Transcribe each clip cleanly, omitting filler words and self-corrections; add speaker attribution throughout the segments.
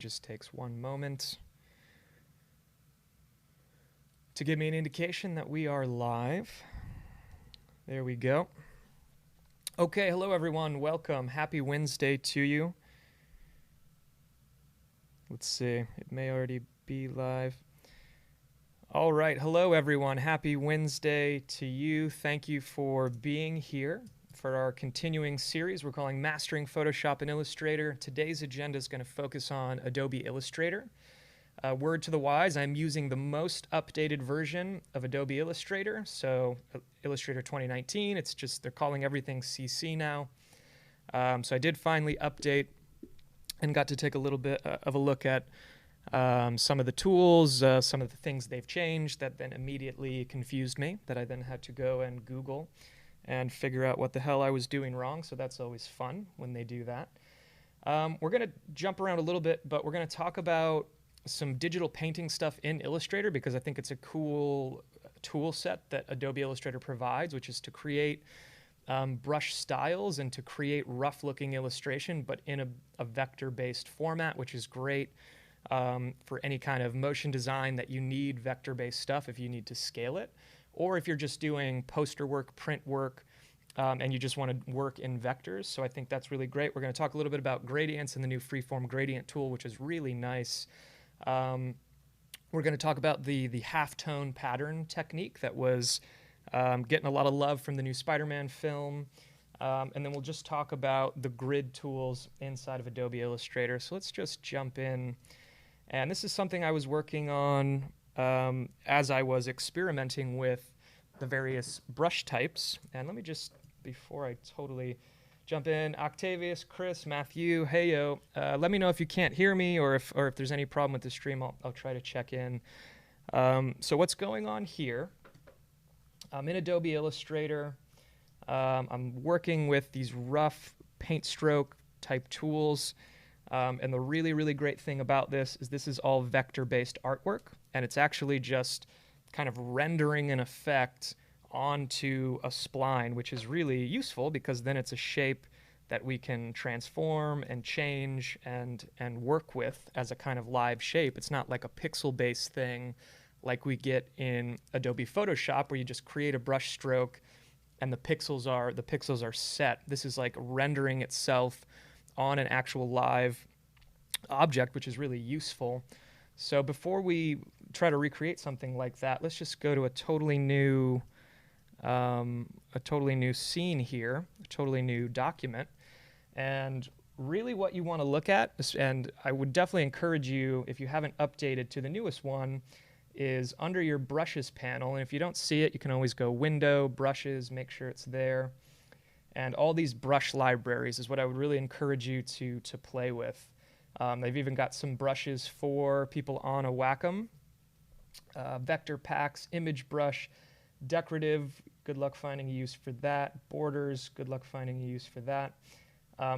Speaker 1: Just takes one moment to give me an indication that we are live. There we go. Okay, hello everyone. Welcome. Happy Wednesday to you. Let's see. It may already be live. All right. Hello everyone. Happy Wednesday to you. Thank you for being here for our continuing series we're calling Mastering Photoshop Illustrator. Today's agenda is going to focus on Adobe Illustrator. Word to the wise, I'm using the most updated version of Adobe Illustrator, so Illustrator 2019. It's just they're calling everything CC now. So I did finally update and got to take a little bit of a look at some of the tools, some of the things they've changed that then immediately confused me, that I then had to go and Google and figure out what the hell I was doing wrong. So that's always fun when they do that. We're going to jump around a little bit, but we're going to talk about some digital painting stuff in Illustrator because I think it's a cool tool set that Adobe Illustrator provides, which is to create brush styles and to create rough looking illustration, but in a vector-based format, which is great for any kind of motion design that you need vector-based stuff if you need to scale it, or if you're just doing poster work, print work, and you just want to work in vectors. So I think that's really great. We're going to talk a little bit about gradients and the new Freeform Gradient tool, which is really nice. We're going to talk about the halftone pattern technique that was getting a lot of love from the new Spider-Man film. And then we'll just talk about the grid tools inside of Adobe Illustrator. So let's just jump in. And this is something I was working on as I was experimenting with the various brush types. And let me just, before I totally jump in, Octavius, Chris, Matthew, heyo. Let me know if you can't hear me or if there's any problem with the stream. I'll try to check in. So what's going on here? I'm in Adobe Illustrator. I'm working with these rough paint stroke type tools. And the really, really great thing about this is all vector-based artwork. And it's actually just kind of rendering an effect onto a spline, which is really useful because then it's a shape that we can transform and change and work with as a kind of live shape. It's not like a pixel-based thing like we get in Adobe Photoshop where you just create a brush stroke and the pixels are set. This is like rendering itself on an actual live object, which is really useful. So before we try to recreate something like that, let's just go to a totally new scene here, a totally new document. And really what you want to look at, and I would definitely encourage you, if you haven't updated to the newest one, is under your brushes panel. And if you don't see it, you can always go Window, Brushes, make sure it's there. And all these brush libraries is what I would really encourage you to play with. They've even got some brushes for people on a Wacom. Vector packs, image brush, decorative, good luck finding a use for that. Borders, good luck finding a use for that.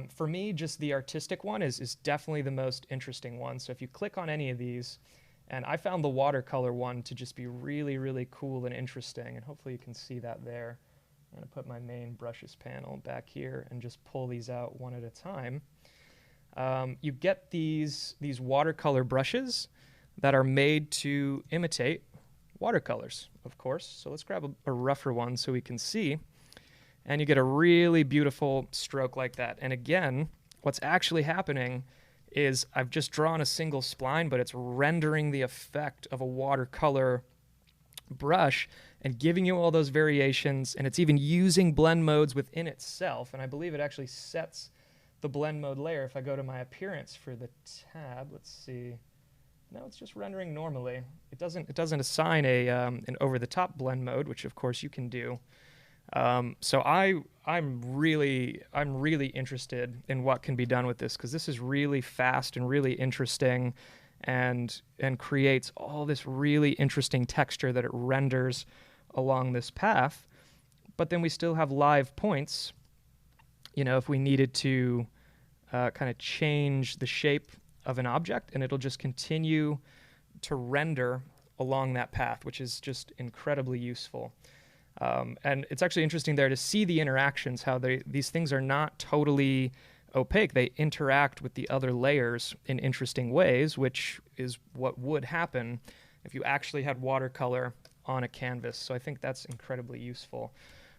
Speaker 1: For me, just the artistic one is definitely the most interesting one. So if you click on any of these, and I found the watercolor one to just be really, really cool and interesting, and hopefully you can see that there. I'm going to put my main brushes panel back here and just pull these out one at a time. You get these watercolor brushes that are made to imitate watercolors, of course. So let's grab a rougher one so we can see. And you get a really beautiful stroke like that. And again, what's actually happening is I've just drawn a single spline, but it's rendering the effect of a watercolor brush and giving you all those variations. And it's even using blend modes within itself. And I believe it actually sets the blend mode layer. If I go to my appearance for the tab, let's see. No, it's just rendering normally. It doesn't assign an over-the-top blend mode, which of course you can do. So I'm really interested in what can be done with this because this is really fast and really interesting, and creates all this really interesting texture that it renders along this path. But then we still have live points. You know, if we needed to kind of change the shape of an object, and it'll just continue to render along that path, which is just incredibly useful. And it's actually interesting there to see the interactions, how these things are not totally opaque. They interact with the other layers in interesting ways, which is what would happen if you actually had watercolor on a canvas. So I think that's incredibly useful.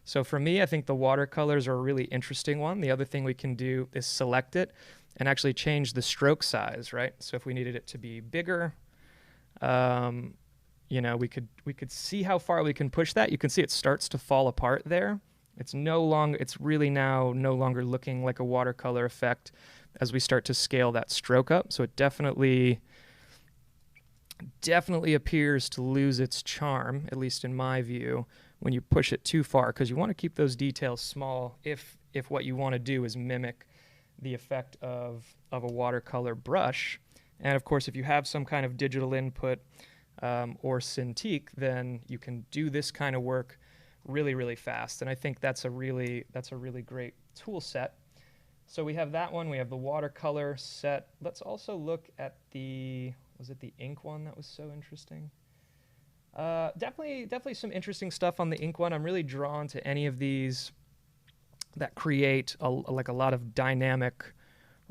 Speaker 1: So for me, I think the watercolors are a really interesting one. The other thing we can do is select it and actually change the stroke size, right? So if we needed it to be bigger, you know, we could see how far we can push that. You can see it starts to fall apart there. It's really now no longer looking like a watercolor effect as we start to scale that stroke up. So it definitely appears to lose its charm, at least in my view, when you push it too far, because you want to keep those details small if what you want to do is mimic the effect of a watercolor brush. And of course, if you have some kind of digital input or Cintiq, then you can do this kind of work really, really fast. And I think that's a really great tool set. So we have that one. We have the watercolor set. Let's also look at was it the ink one that was so interesting? Definitely some interesting stuff on the ink one. I'm really drawn to any of these that create a lot of dynamic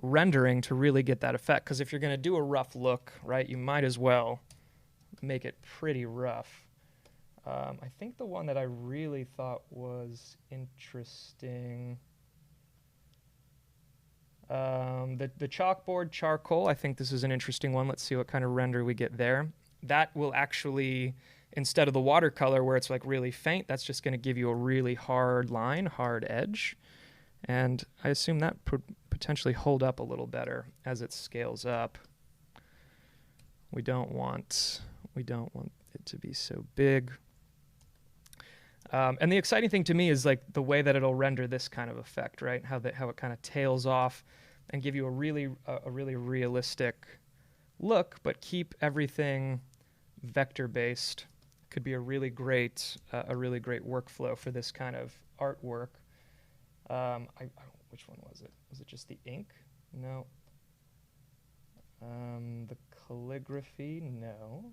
Speaker 1: rendering to really get that effect. Because if you're going to do a rough look, right, you might as well make it pretty rough. I think the one that I really thought was interesting, the chalkboard charcoal. I think this is an interesting one. Let's see what kind of render we get there. That will actually, instead of the watercolor where it's like really faint, that's just going to give you a really hard line, hard edge. And I assume that would potentially hold up a little better as it scales up. We don't want it to be so big. And the exciting thing to me is like the way that it'll render this kind of effect, right? How it kind of tails off and give you a really realistic look, but keep everything vector based. Could be a really great workflow for this kind of artwork. Which one was it? Was it just the ink? No. The calligraphy? No.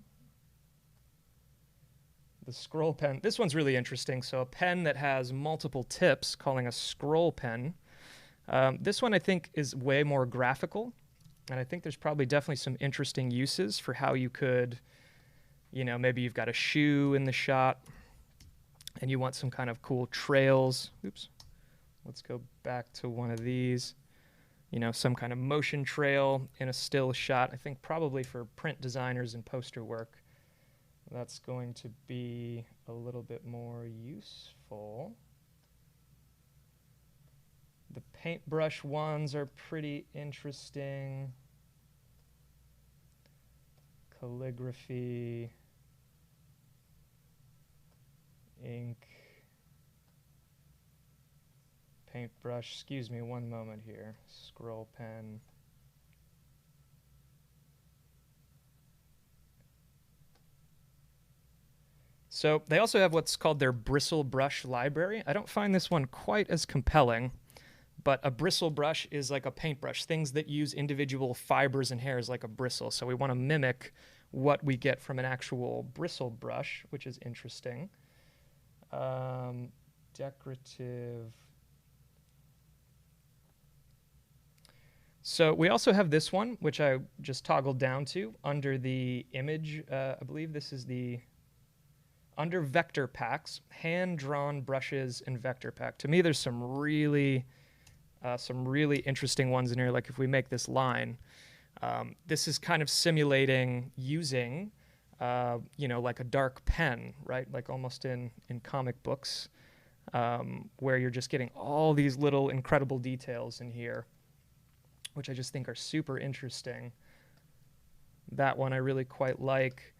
Speaker 1: The scroll pen. This one's really interesting. So a pen that has multiple tips, calling a scroll pen. This one I think is way more graphical, and I think there's probably definitely some interesting uses for how you could, you know, maybe you've got a shoe in the shot and you want some kind of cool trails. Oops. Let's go back to one of these. You know, some kind of motion trail in a still shot. I think probably for print designers and poster work, that's going to be a little bit more useful. The paintbrush ones are pretty interesting. Calligraphy, ink, paintbrush. Excuse me one moment here. Scroll pen. So they also have what's called their Bristle Brush library. I don't find this one quite as compelling, but a bristle brush is like a paintbrush, things that use individual fibers and hairs like a bristle. So we want to mimic what we get from an actual bristle brush, which is interesting. Decorative. So we also have this one, which I just toggled down to under the image. I believe this is under vector packs, hand-drawn brushes and vector pack. To me, there's some really interesting ones in here. Like if we make this line, this is kind of simulating using, you know, like a dark pen, right? Like almost in comic books, where you're just getting all these little incredible details in here, which I just think are super interesting. That one I really quite like.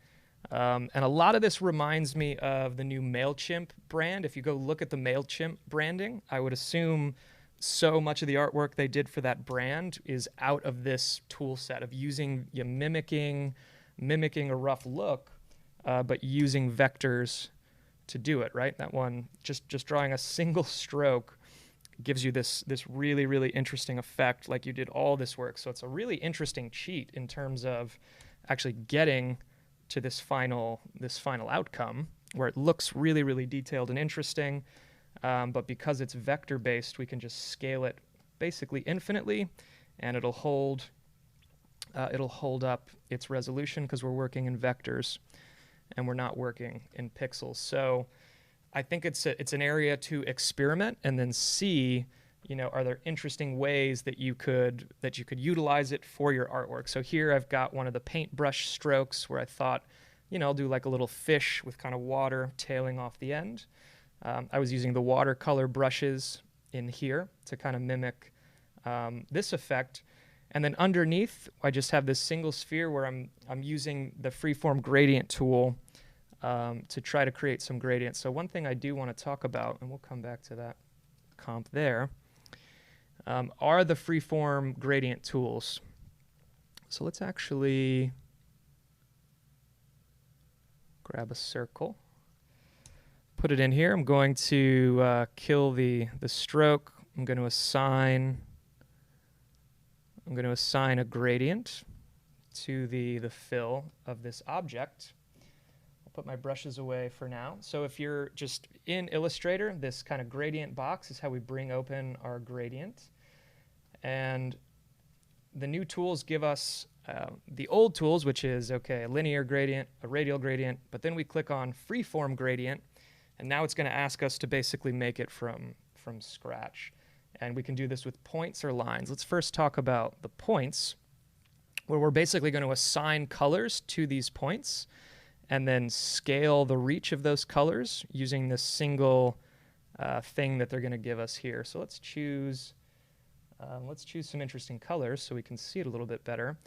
Speaker 1: And a lot of this reminds me of the new MailChimp brand. If you go look at the MailChimp branding, I would assume so much of the artwork they did for that brand is out of this tool set of mimicking a rough look, but using vectors to do it, right? That one, just drawing a single stroke gives you this really interesting effect, like you did all this work. So it's a really interesting cheat in terms of actually getting to this final outcome where it looks really detailed and interesting, but because it's vector based, we can just scale it basically infinitely, and it'll hold up its resolution because we're working in vectors and we're not working in pixels. So I think it's an area to experiment and then see, are there interesting ways that you could utilize it for your artwork. So here I've got one of the paintbrush strokes where I thought, I'll do like a little fish with kind of water tailing off the end. I was using the watercolor brushes in here to kind of mimic this effect. And then underneath, I just have this single sphere where I'm using the Freeform Gradient tool to try to create some gradients. So one thing I do want to talk about, and we'll come back to that comp there, are the Freeform Gradient tools. So let's actually grab a circle, put it in here. I'm going to kill the stroke. I'm going to assign a gradient to the fill of this object. I'll put my brushes away for now. So if you're just in Illustrator, this kind of gradient box is how we bring open our gradient. And the new tools give us the old tools, which is, a linear gradient, a radial gradient, but then we click on Freeform Gradient, and now it's going to ask us to basically make it from scratch. And we can do this with points or lines. Let's first talk about the points, where we're basically going to assign colors to these points and then scale the reach of those colors using this single thing that they're going to give us here. So let's choose some interesting colors so we can see it a little bit better.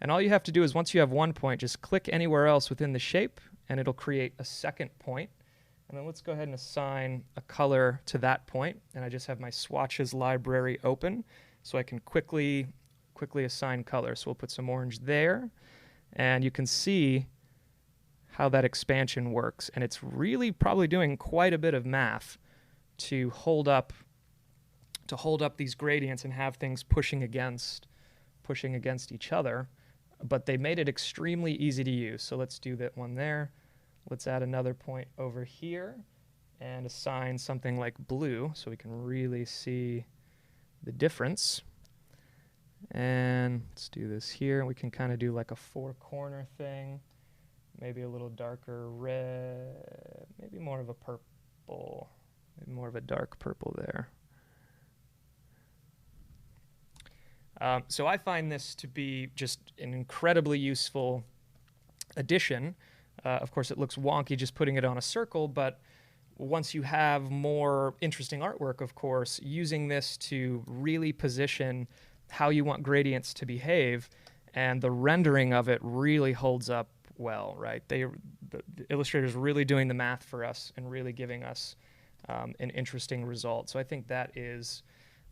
Speaker 1: And all you have to do is once you have one point, just click anywhere else within the shape, and it'll create a second point. And then let's go ahead and assign a color to that point. And I just have my swatches library open so I can quickly assign color. So we'll put some orange there, and you can see how that expansion works. And it's really probably doing quite a bit of math to hold up these gradients and have things pushing against each other. But they made it extremely easy to use. So let's do that one there. Let's add another point over here and assign something like blue so we can really see the difference. And let's do this here. We can kind of do like a four-corner thing, maybe a little darker red, maybe more of a purple, maybe more of a dark purple there. So I find this to be just an incredibly useful addition. Of course, it looks wonky just putting it on a circle, but once you have more interesting artwork, of course, using this to really position how you want gradients to behave, and the rendering of it really holds up well, right? The Illustrator's really doing the math for us and really giving us an interesting result. So I think that is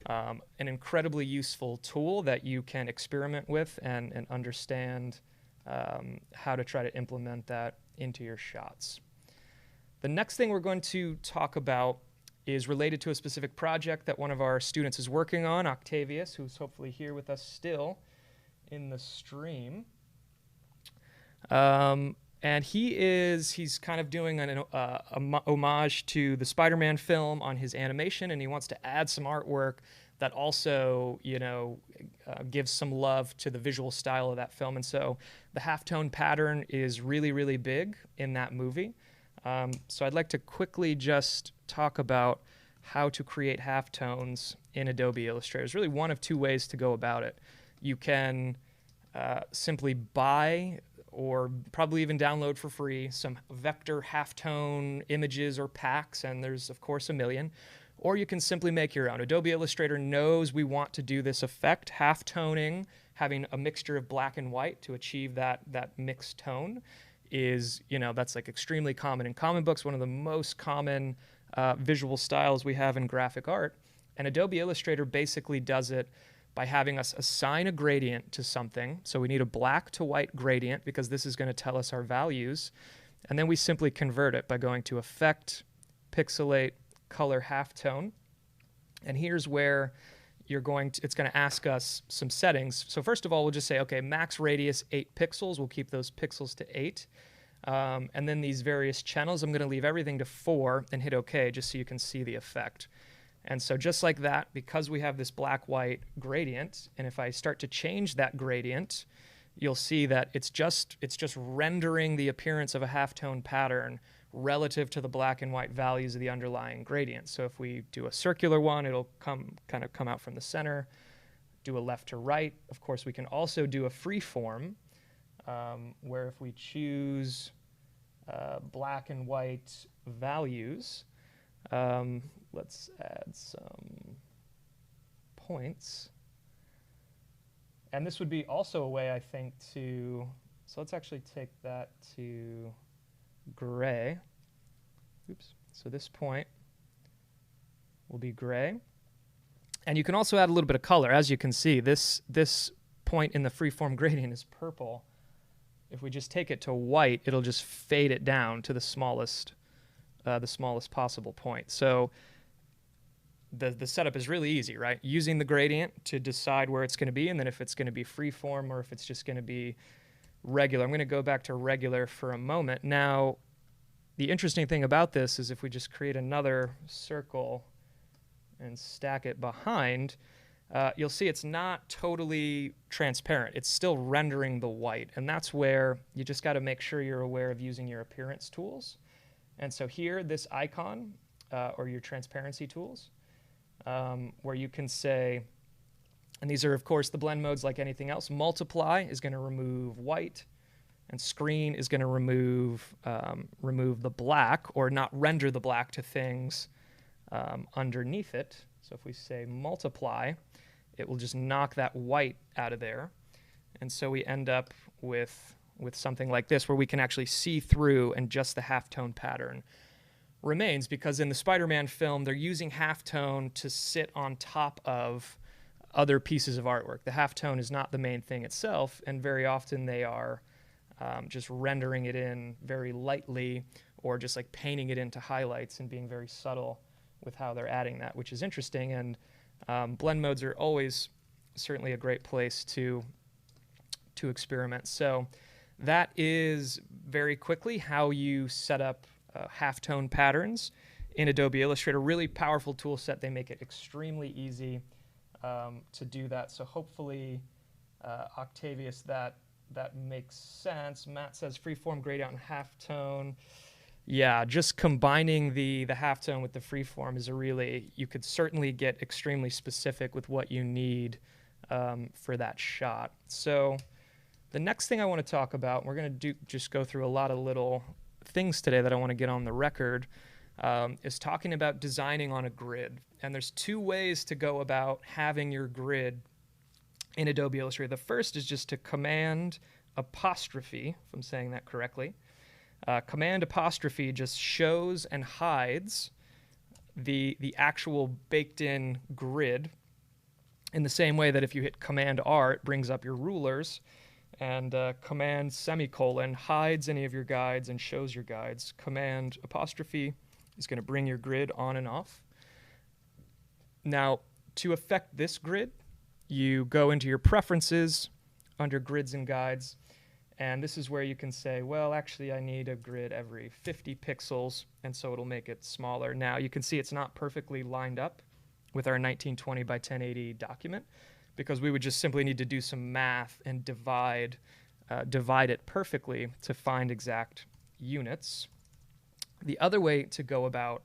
Speaker 1: an incredibly useful tool that you can experiment with and understand how to try to implement that into your shots. The next thing we're going to talk about is related to a specific project that one of our students is working on, Octavius, who's hopefully here with us still in the stream. And he's kind of doing an homage to the Spider-Man film on his animation, and he wants to add some artwork that also, gives some love to the visual style of that film. And so the halftone pattern is really, really big in that movie. So I'd like to quickly just talk about how to create halftones in Adobe Illustrator. There's really one of two ways to go about it. You can simply buy or probably even download for free some vector halftone images or packs, and there's, of course, a million. Or you can simply make your own. Adobe Illustrator knows we want to do this effect, halftoning, having a mixture of black and white to achieve that mixed tone is, that's like extremely common in comic books, one of the most common visual styles we have in graphic art. And Adobe Illustrator basically does it by having us assign a gradient to something. So we need a black to white gradient because this is going to tell us our values. And then we simply convert it by going to Effect, Pixelate, Color Halftone. And here's where it's going to ask us some settings. So first of all, we'll just say, okay, max radius 8 pixels. We'll keep those pixels to 8. And then these various channels, I'm going to leave everything to 4 and hit OK just so you can see the effect. And so just like that, because we have this black-white gradient, and if I start to change that gradient, you'll see that it's just rendering the appearance of a halftone pattern relative to the black and white values of the underlying gradient. So if we do a circular one, it'll kind of come out from the center. Do a left to right. Of course, we can also do a freeform, where if we choose black and white values, let's add some points. And this would be also a way, I think, to, so let's actually take that to gray. Oops. So this point will be gray. And you can also add a little bit of color. As you can see, this point in the freeform gradient is purple. If we just take it to white, it'll just fade it down to the smallest possible point. So the setup is really easy, right? Using the gradient to decide where it's going to be, and then if it's going to be freeform or if it's just going to be regular. I'm going to go back to regular for a moment. Now, the interesting thing about this is if we just create another circle and stack it behind, you'll see it's not totally transparent. It's still rendering the white, and that's where you just got to make sure you're aware of using your appearance tools. And so here, this icon, or your transparency tools, where you can say, and these are, of course, the blend modes like anything else. Multiply is going to remove white, and screen is going to remove the black, or not render the black to things underneath it. So if we say multiply, it will just knock that white out of there. And so we end up with something like this, where we can actually see through and just the halftone pattern remains, because in the Spider-Man film, they're using halftone to sit on top of other pieces of artwork. The halftone is not the main thing itself, and very often they are just rendering it in very lightly, or just like painting it into highlights and being very subtle with how they're adding that, which is interesting. And blend modes are always certainly a great place to experiment. So that is very quickly how you set up halftone patterns in Adobe Illustrator. Really powerful tool set. They make it extremely easy to do that. So hopefully, Octavius, that makes sense. Matt says freeform gradient and halftone. Yeah, just combining the halftone with the freeform is you could certainly get extremely specific with what you need for that shot. So the next thing I want to talk about, we're going to just go through a lot of little things today that I want to get on the record, is talking about designing on a grid. And there's two ways to go about having your grid in Adobe Illustrator. The first is just to Command apostrophe, if I'm saying that correctly. Command apostrophe just shows and hides the actual baked-in grid in the same way that if you hit Command R, it brings up your rulers, and Command semicolon hides any of your guides and shows your guides. Command apostrophe is going to bring your grid on and off. Now, to affect this grid, you go into your preferences under grids and guides, and this is where you can say, well, actually, I need a grid every 50 pixels, and so it'll make it smaller. Now, you can see it's not perfectly lined up with our 1920 by 1080 document, because we would just simply need to do some math and divide it perfectly to find exact units. The other way to go about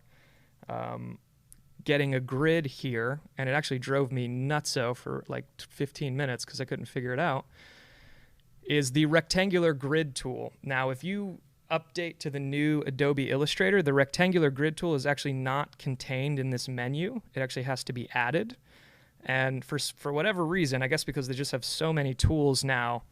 Speaker 1: getting a grid here, and it actually drove me nutso for like 15 minutes because I couldn't figure it out, is the rectangular grid tool. Now, if you update to the new Adobe Illustrator, the rectangular grid tool is actually not contained in this menu. It actually has to be added. And for whatever reason, I guess because they just have so many tools now,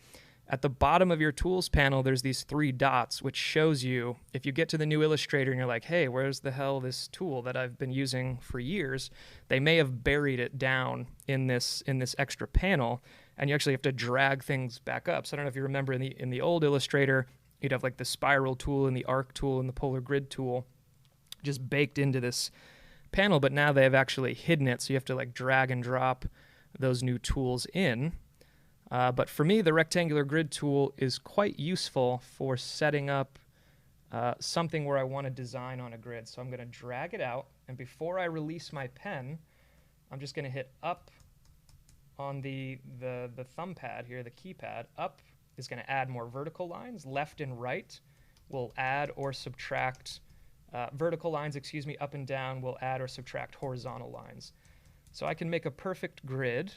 Speaker 1: at the bottom of your tools panel, there's these 3 dots, which shows you, if you get to the new Illustrator and you're like, hey, where's the hell this tool that I've been using for years? They may have buried it down in this extra panel, and you actually have to drag things back up. So I don't know if you remember in the old Illustrator, you'd have like the spiral tool and the arc tool and the polar grid tool just baked into this panel, but now they have actually hidden it, so you have to like drag and drop those new tools in. But for me, the rectangular grid tool is quite useful for setting up something where I want to design on a grid. So I'm going to drag it out, and before I release my pen, I'm just going to hit up on the thumb pad here, the keypad. Up is going to add more vertical lines. Left and right will add or subtract vertical lines, excuse me. Up and down will add or subtract horizontal lines. So I can make a perfect grid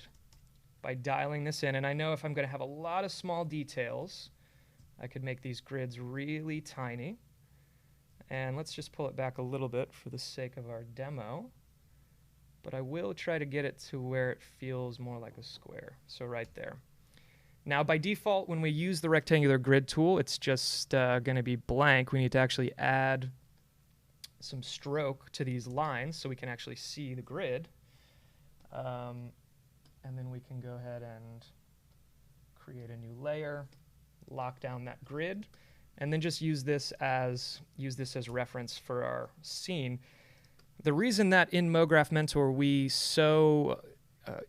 Speaker 1: by dialing this in, and I know if I'm going to have a lot of small details, I could make these grids really tiny. And let's just pull it back a little bit for the sake of our demo. But I will try to get it to where it feels more like a square. So right there. Now by default, when we use the rectangular grid tool, it's just going to be blank. We need to actually add some stroke to these lines so we can actually see the grid. And then we can go ahead and create a new layer, lock down that grid, and then just use this as reference for our scene. The reason that in Mograph Mentor we so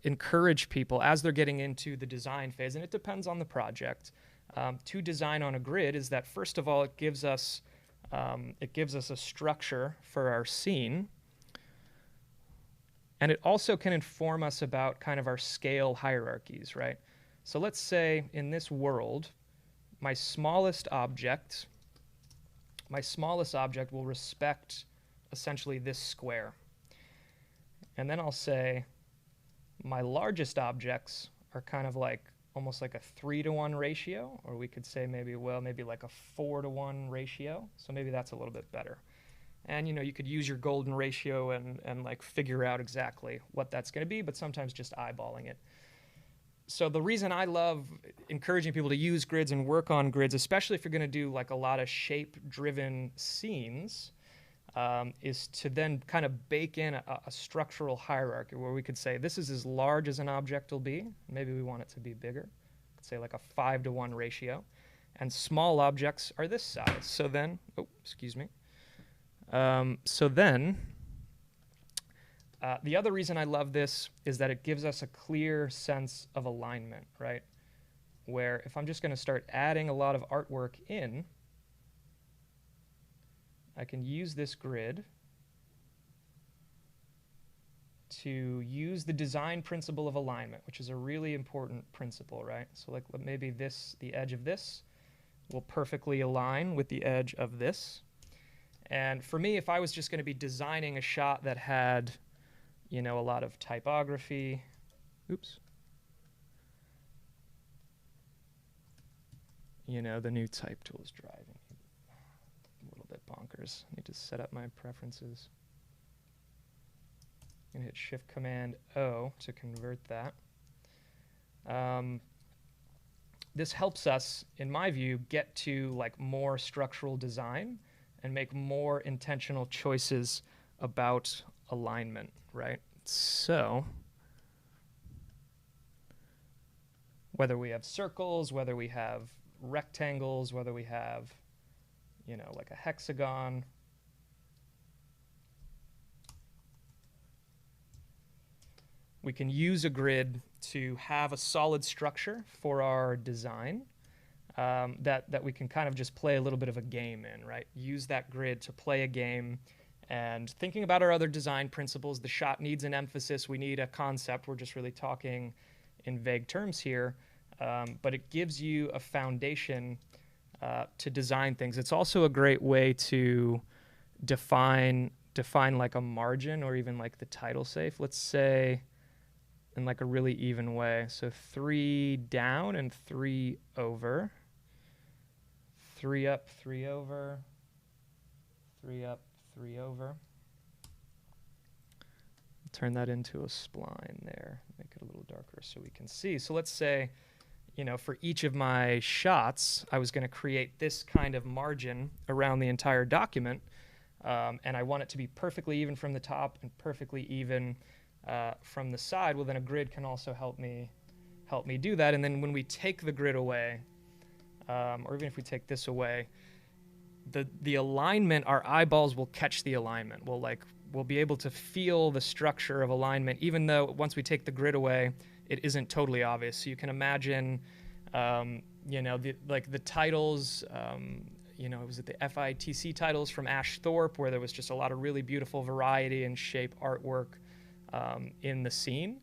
Speaker 1: encourage people as they're getting into the design phase, and it depends on the project, to design on a grid is that first of all it gives us a structure for our scene, and it also can inform us about kind of our scale hierarchies, right? So let's say in this world, my smallest object will respect essentially this square. And then I'll say my largest objects are kind of like almost like a 3-to-1 ratio, or we could say maybe like a 4-to-1 ratio. So maybe that's a little bit better. And you could use your golden ratio and like figure out exactly what that's going to be, but sometimes just eyeballing it. So the reason I love encouraging people to use grids and work on grids, especially if you're going to do like a lot of shape-driven scenes, is to then kind of bake in a structural hierarchy where we could say this is as large as an object will be. Maybe we want it to be bigger. Could say like a 5-to-1 ratio. And small objects are this size. So then, the other reason I love this is that it gives us a clear sense of alignment, right? Where if I'm just going to start adding a lot of artwork in, I can use this grid to use the design principle of alignment, which is a really important principle, right? So like maybe the edge of this will perfectly align with the edge of this. And for me, if I was just going to be designing a shot that had a lot of typography. Oops. The new type tool is driving me a little bit bonkers. I need to set up my preferences. I'm going to hit Shift-Command-O to convert that. This helps us, in my view, get to like more structural design and make more intentional choices about alignment, right? So whether we have circles, whether we have rectangles, whether we have, like a hexagon, we can use a grid to have a solid structure for our design that we can kind of just play a little bit of a game in, right? Use that grid to play a game. And thinking about our other design principles, the shot needs an emphasis. We need a concept. We're just really talking in vague terms here. But it gives you a foundation to design things. It's also a great way to define like a margin or even like the title safe. Let's say in like a really even way. So 3 down and 3 over. 3 up, 3 over. 3 up, 3 over. Turn that into a spline there. Make it a little darker so we can see. So let's say, for each of my shots, I was going to create this kind of margin around the entire document, and I want it to be perfectly even from the top and perfectly even from the side. Well, then a grid can also help me do that. And then when we take the grid away, or even if we take this away, the alignment, our eyeballs will catch the alignment. We'll be able to feel the structure of alignment, even though once we take the grid away, it isn't totally obvious. So you can imagine, the titles, it was at the FITC titles from Ash Thorpe, where there was just a lot of really beautiful variety and shape artwork in the scene.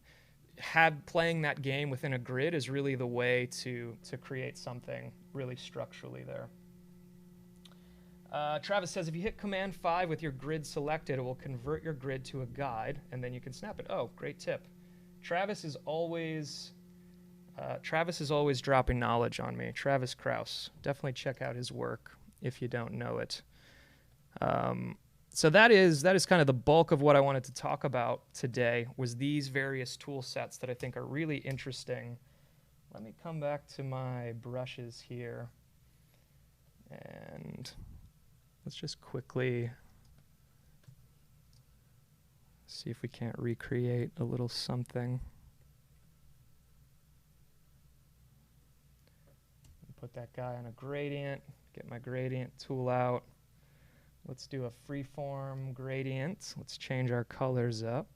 Speaker 1: Playing that game within a grid is really the way to create something really structurally there. Travis says, if you hit Command 5 with your grid selected, it will convert your grid to a guide, and then you can snap it. Oh, great tip. Travis is always dropping knowledge on me. Travis Krause. Definitely check out his work if you don't know it. So that is kind of the bulk of what I wanted to talk about today, was these various tool sets that I think are really interesting. Let me come back to my brushes here, and let's just quickly see if we can't recreate a little something. Put that guy on a gradient, get my gradient tool out. Let's do a Freeform Gradient. Let's change our colors up.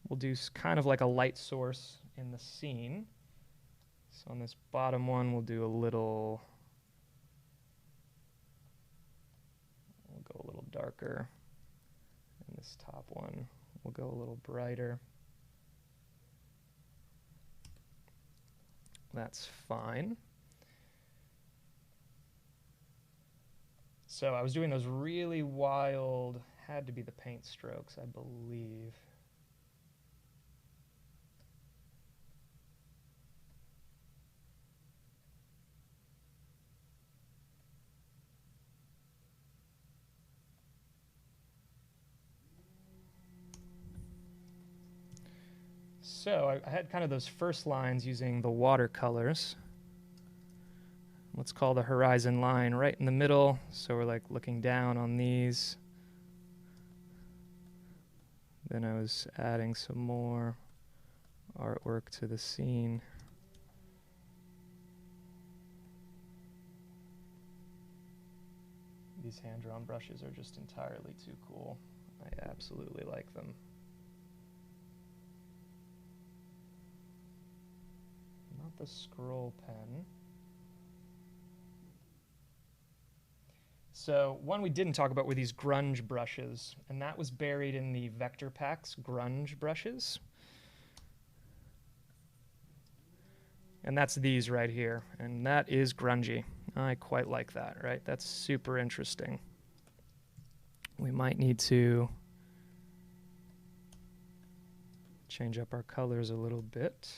Speaker 1: We'll do kind of like a light source in the scene. So on this bottom one, we'll do a little, we'll go a little darker. And this top one, we'll go a little brighter. That's fine. So I was doing those really wild, had to be the paint strokes, I believe. So I had kind of those first lines using the watercolors. Let's call the horizon line right in the middle, so we're like looking down on these. Then I was adding some more artwork to the scene. These hand-drawn brushes are just entirely too cool. I absolutely like them. Not the scroll pen. So one we didn't talk about were these grunge brushes, and that was buried in the Vector Packs Grunge Brushes. And that's these right here, and that is grungy. I quite like that, right? That's super interesting. We might need to change up our colors a little bit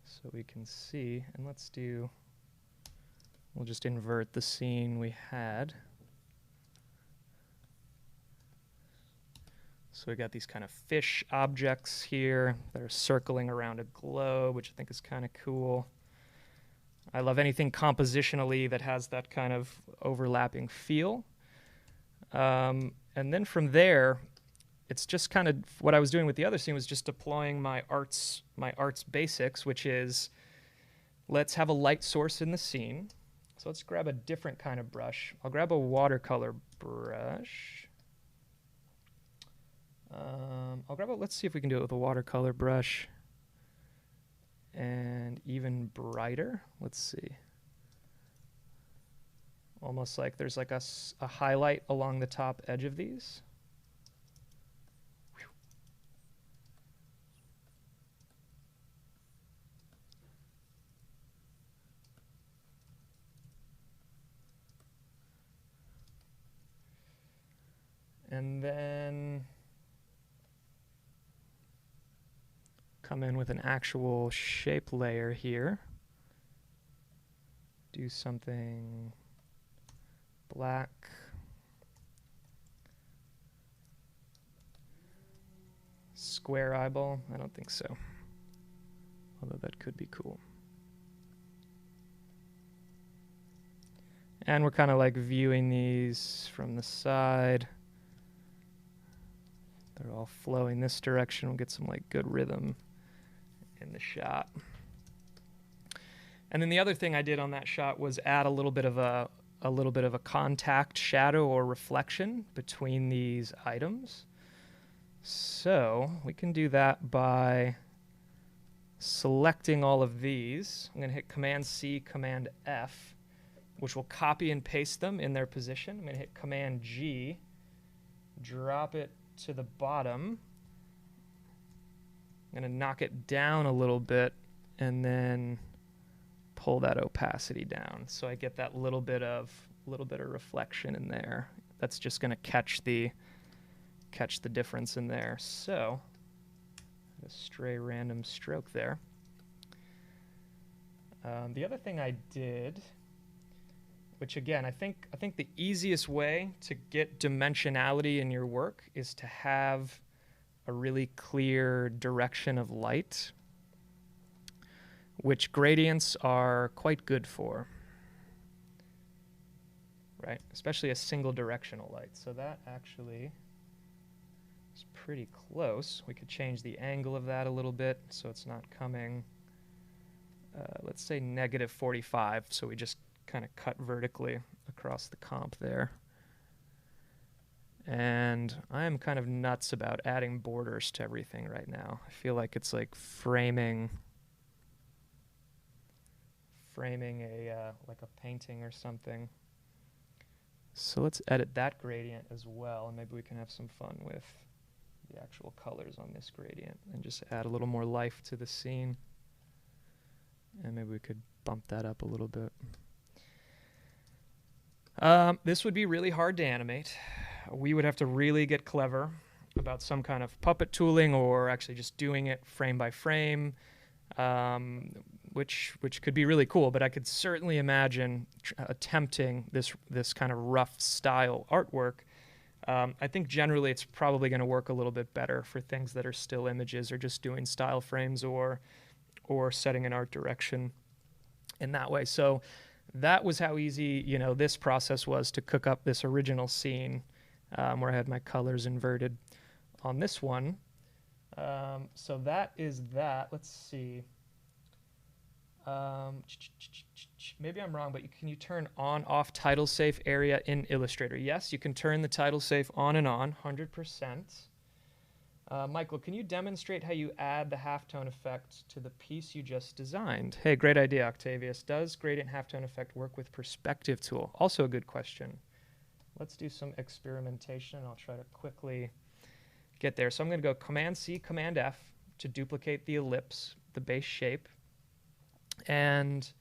Speaker 1: so we can see. And let's do, we'll just invert the scene we had. So we got these kind of fish objects here that are circling around a globe, which I think is kind of cool. I love anything compositionally that has that kind of overlapping feel. And then from there, it's just kind of what I was doing with the other scene was just deploying my arts basics, which is let's have a light source in the scene. So let's grab a different kind of brush. I'll grab a watercolor brush. Let's see if we can do it with a watercolor brush. And even brighter. Let's see. Almost like there's like a highlight along the top edge of these. And then come in with an actual shape layer here. Do something black. Square eyeball? I don't think so. Although that could be cool. And we're kind of like viewing these from the side. They're all flowing this direction. We'll get some like good rhythm in the shot. And then the other thing I did on that shot was add a little bit of a contact shadow or reflection between these items. So we can do that by selecting all of these. I'm going to hit Command C, Command F, which will copy and paste them in their position. I'm going to hit Command G, drop it to the bottom. I'm going to knock it down a little bit and then pull that opacity down so I get that little bit of reflection in there. That's just going to catch the difference in there. So a stray random stroke there. The other thing I did, which again, I think the easiest way to get dimensionality in your work is to have a really clear direction of light, which gradients are quite good for, right? Especially a single directional light. So that actually is pretty close. We could change the angle of that a little bit so it's not coming, let's say -45, so we just kind of cut vertically across the comp there. And I am kind of nuts about adding borders to everything right now. I feel like it's like framing a like a painting or something. So let's edit that gradient as well, and maybe we can have some fun with the actual colors on this gradient and just add a little more life to the scene. And maybe we could bump that up a little bit. This would be really hard to animate. We would have to really get clever about some kind of puppet tooling or actually just doing it frame by frame, which could be really cool, but I could certainly imagine attempting this kind of rough style artwork. I think generally it's probably going to work a little bit better for things that are still images or just doing style frames or setting an art direction in that way. So that was how easy, this process was to cook up this original scene where I had my colors inverted on this one. So that is that. Let's see. Maybe I'm wrong, but can you turn on/off title safe area in Illustrator? Yes, you can turn the title safe on and on, 100%. Michael, can you demonstrate how you add the halftone effect to the piece you just designed? Hey, great idea, Octavius. Does gradient halftone effect work with perspective tool? Also a good question. Let's do some experimentation. I'll try to quickly get there. So I'm going to go Command C, Command F to duplicate the ellipse, the base shape. And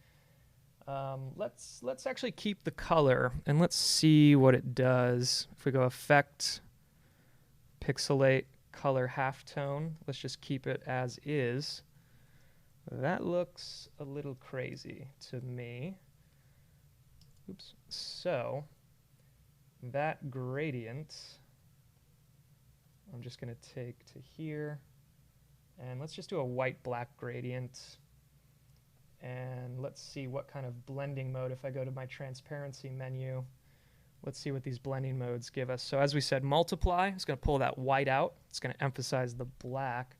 Speaker 1: let's actually keep the color and let's see what it does. If we go Effect, Pixelate, Color Halftone, let's just keep it as is. That looks a little crazy to me. Oops. So that gradient, I'm just going to take to here, and let's just do a white-black gradient. And let's see what kind of blending mode, if I go to my transparency menu, let's see what these blending modes give us. So as we said, multiply is going to pull that white out. It's going to emphasize the black.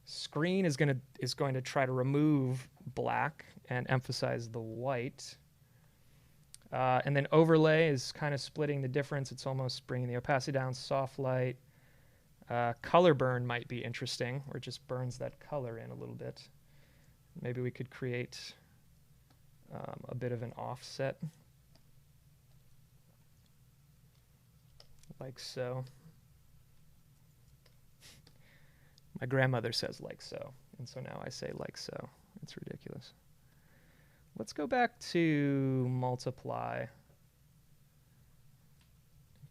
Speaker 1: Screen is going to try to remove black and emphasize the white. And then overlay is kind of splitting the difference. It's almost bringing the opacity down. Soft light. Color burn might be interesting, where it just burns that color in a little bit. Maybe we could create a bit of an offset, like so. My grandmother says like so, and so now I say like so. It's ridiculous. Let's go back to multiply.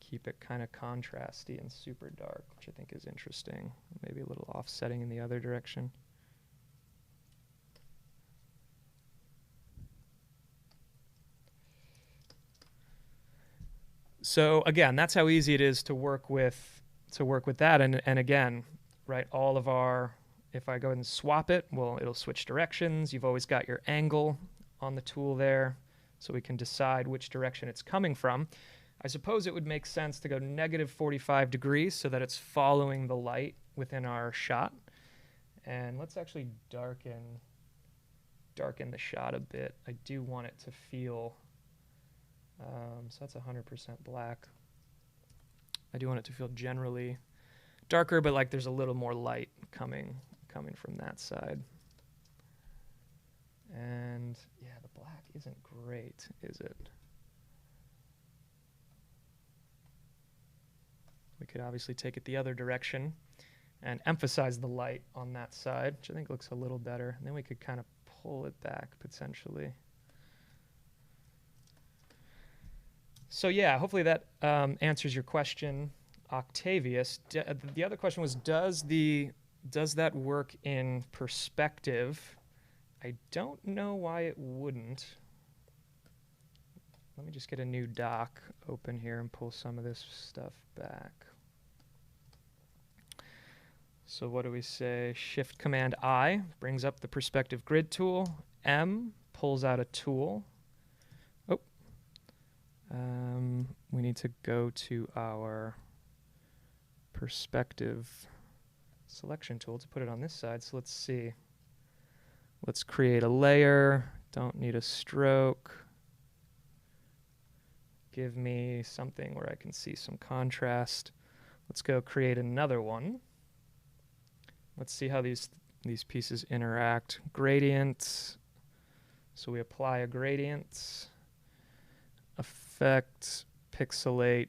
Speaker 1: Keep it kind of contrasty and super dark, which I think is interesting. Maybe a little offsetting in the other direction. So again, that's how easy it is to work with that. And again, right, all of our, if I go ahead and swap it, well, it'll switch directions. You've always got your angle on the tool there, so we can decide which direction it's coming from. I suppose it would make sense to go -45 degrees so that it's following the light within our shot. And let's actually darken the shot a bit. I do want it to feel, so that's 100% black. I do want it to feel generally darker, but like there's a little more light coming from that side. And yeah, the black isn't great, is it? We could obviously take it the other direction and emphasize the light on that side, which I think looks a little better. And then we could kind of pull it back potentially. So yeah, hopefully that answers your question, Octavius. The other question was, does that work in perspective? I don't know why it wouldn't. Let me just get a new doc open here and pull some of this stuff back. So what do we say? Shift Command I brings up the perspective grid tool. M pulls out a tool. Oh, we need to go to our perspective selection tool to put it on this side. So let's see. Let's create a layer. Don't need a stroke. Give me something where I can see some contrast. Let's go create another one. Let's see how these pieces interact. Gradients. So we apply a gradient. Effect, pixelate,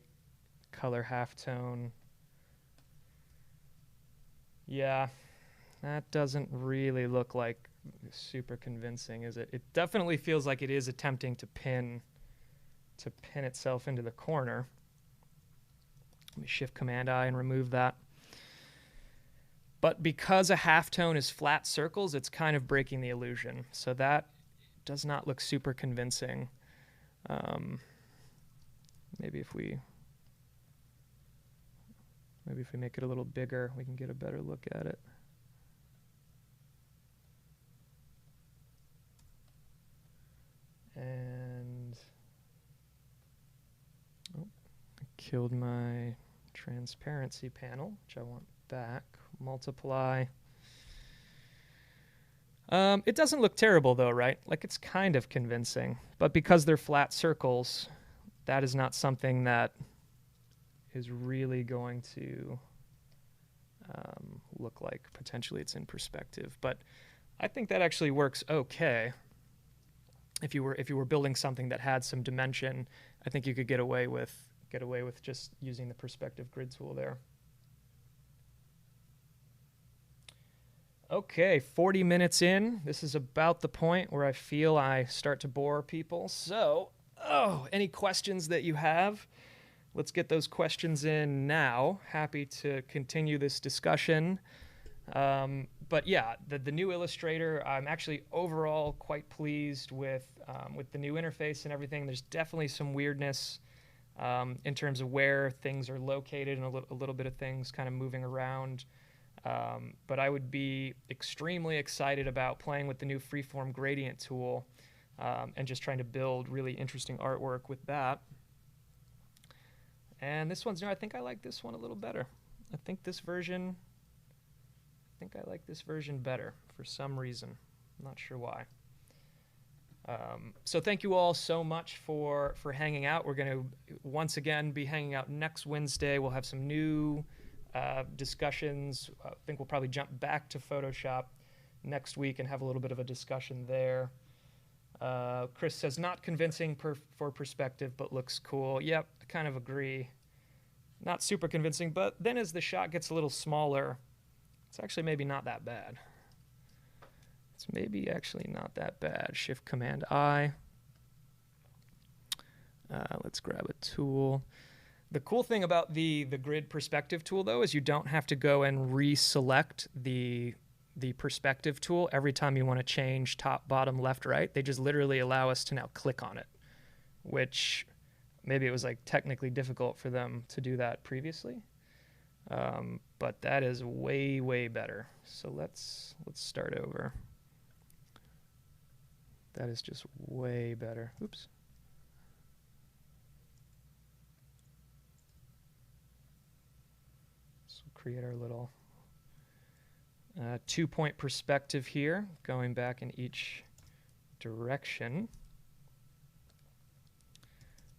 Speaker 1: color halftone. Yeah, that doesn't really look like super convincing, is it? It definitely feels like it is attempting to pin itself into the corner. Let me Shift Command I and remove that. But because a halftone is flat circles, it's kind of breaking the illusion. So that does not look super convincing. Maybe if we make it a little bigger, we can get a better look at it. And oh, I killed my transparency panel, which I want back. Multiply. It doesn't look terrible though, right? Like it's kind of convincing, but because they're flat circles, that is not something that is really going to look like potentially it's in perspective. But I think that actually works okay. If you were building something that had some dimension, I think you could get away with just using the perspective grid tool there. Okay, 40 minutes in. This is about the point where I feel I start to bore people. So, any questions that you have? Let's get those questions in now. Happy to continue this discussion. But yeah, the new Illustrator, I'm actually overall quite pleased with the new interface and everything. There's definitely some weirdness in terms of where things are located and a little bit of things kind of moving around. But I would be extremely excited about playing with the new Freeform Gradient tool and just trying to build really interesting artwork with that. And this one's new. I think I like this one a little better. I think I like this version better for some reason. I'm not sure why. So thank you all so much for hanging out. We're going to once again be hanging out next Wednesday. We'll have some new discussions. I think we'll probably jump back to Photoshop next week and have a little bit of a discussion there. Chris says, not convincing for perspective, but looks cool. Yep, I kind of agree. Not super convincing, but then as the shot gets a little smaller, it's actually maybe not that bad. It's maybe actually not that bad. Shift Command I. Let's grab a tool. The cool thing about the grid perspective tool, though, is you don't have to go and reselect the perspective tool every time you want to change top, bottom, left, right. They just literally allow us to now click on it, which maybe it was like technically difficult for them to do that previously. But that is way, way better. So let's start over. That is just way better. Oops. So create our little 2-point perspective here, going back in each direction.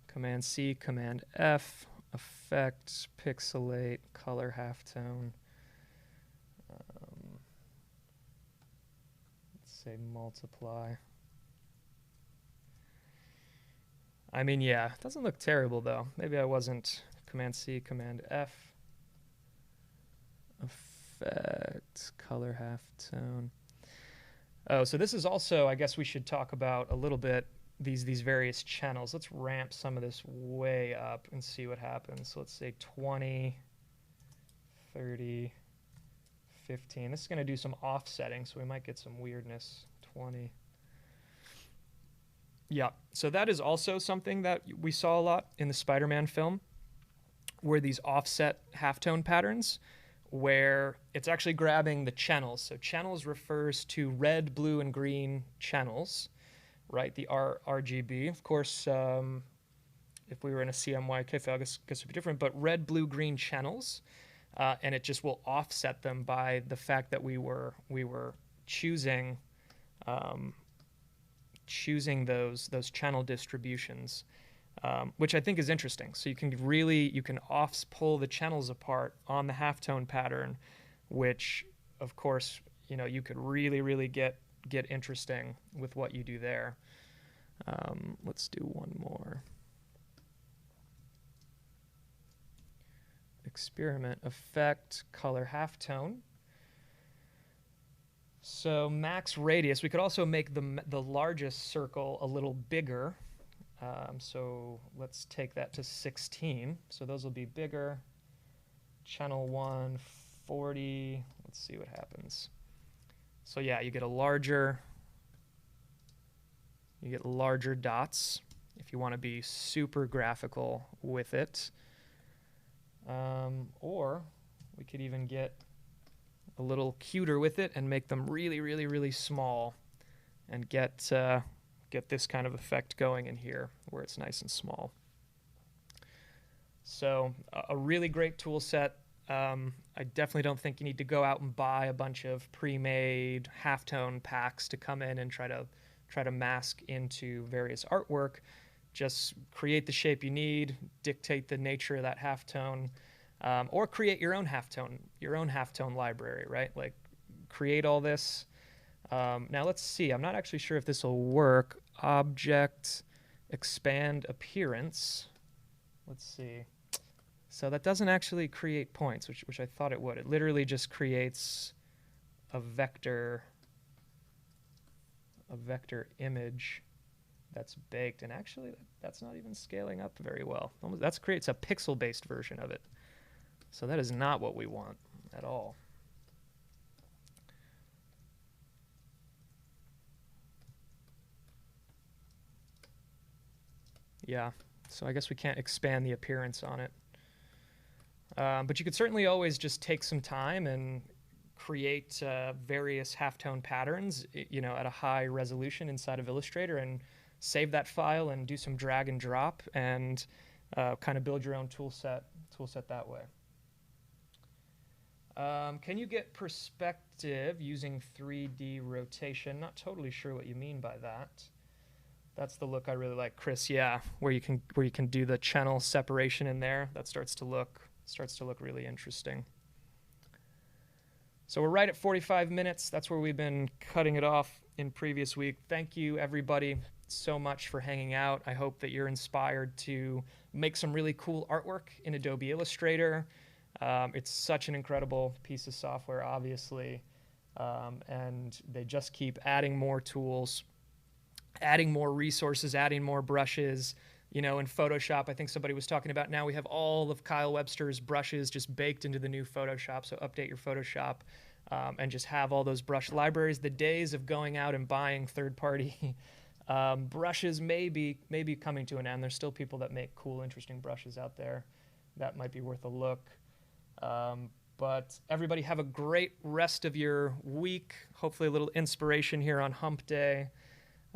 Speaker 1: Command C, Command F, Effect, Pixelate, Color Halftone. Let's say Multiply. I mean, yeah, it doesn't look terrible though. Maybe I wasn't. Command C, Command F. Effect, color halftone. Oh, so this is also, I guess we should talk about a little bit these various channels. Let's ramp some of this way up and see what happens. So let's say 20, 30, 15. This is going to do some offsetting, so we might get some weirdness. 20. Yeah, so that is also something that we saw a lot in the Spider-Man film, where these offset halftone patterns, where it's actually grabbing the channels. So channels refers to red, blue, and green channels, right? The RGB. Of course, if we were in a CMYK file, I guess it would be different, but red, blue, green channels, and it just will offset them by the fact that we were choosing those channel distributions. Which I think is interesting. So you can pull the channels apart on the halftone pattern, which of course, you could really get interesting with what you do there. Let's do one more. Experiment, effect, color halftone. So max radius, we could also make the largest circle a little bigger. So let's take that to 16. So those will be bigger. Channel 1, 40. Let's see what happens. So yeah, you get larger dots if you want to be super graphical with it. Or we could even get a little cuter with it and make them really small and get this kind of effect going in here where it's nice and small. So a really great tool set. I definitely don't think you need to go out and buy a bunch of pre-made halftone packs to come in and try to mask into various artwork. Just create the shape you need, dictate the nature of that halftone, or create your own halftone library, right? Like create all this. Now let's see, I'm not actually sure if this will work. Object, expand appearance. Let's see. So that doesn't actually create points, which I thought it would. It literally just creates a vector image that's baked, and actually that's not even scaling up very well. That creates a pixel-based version of it. So that is not what we want at all. Yeah, so I guess we can't expand the appearance on it. But you could certainly always just take some time and create various halftone patterns, at a high resolution inside of Illustrator, and save that file and do some drag and drop and kind of build your own tool set that way. Can you get perspective using 3D rotation? Not totally sure what you mean by that. That's the look I really like, Chris. Yeah, where you can do the channel separation in there. That starts to look really interesting. So we're right at 45 minutes. That's where we've been cutting it off in previous week. Thank you, everybody, so much for hanging out. I hope that you're inspired to make some really cool artwork in Adobe Illustrator. It's such an incredible piece of software, obviously, and they just keep adding more tools, adding more resources, adding more brushes. In Photoshop, I think somebody was talking about now we have all of Kyle Webster's brushes just baked into the new Photoshop. So update your Photoshop and just have all those brush libraries. The days of going out and buying third-party brushes may be coming to an end. There's still people that make cool, interesting brushes out there. That might be worth a look. But everybody have a great rest of your week. Hopefully a little inspiration here on Hump Day.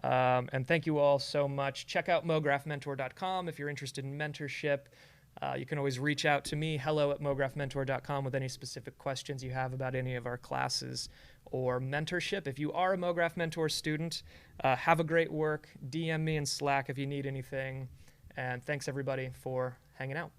Speaker 1: And thank you all so much. Check out mographmentor.com if you're interested in mentorship. You can always reach out to me, hello@mographmentor.com, with any specific questions you have about any of our classes or mentorship. If you are a Mograph Mentor student, have a great work. DM me in Slack if you need anything. And thanks, everybody, for hanging out.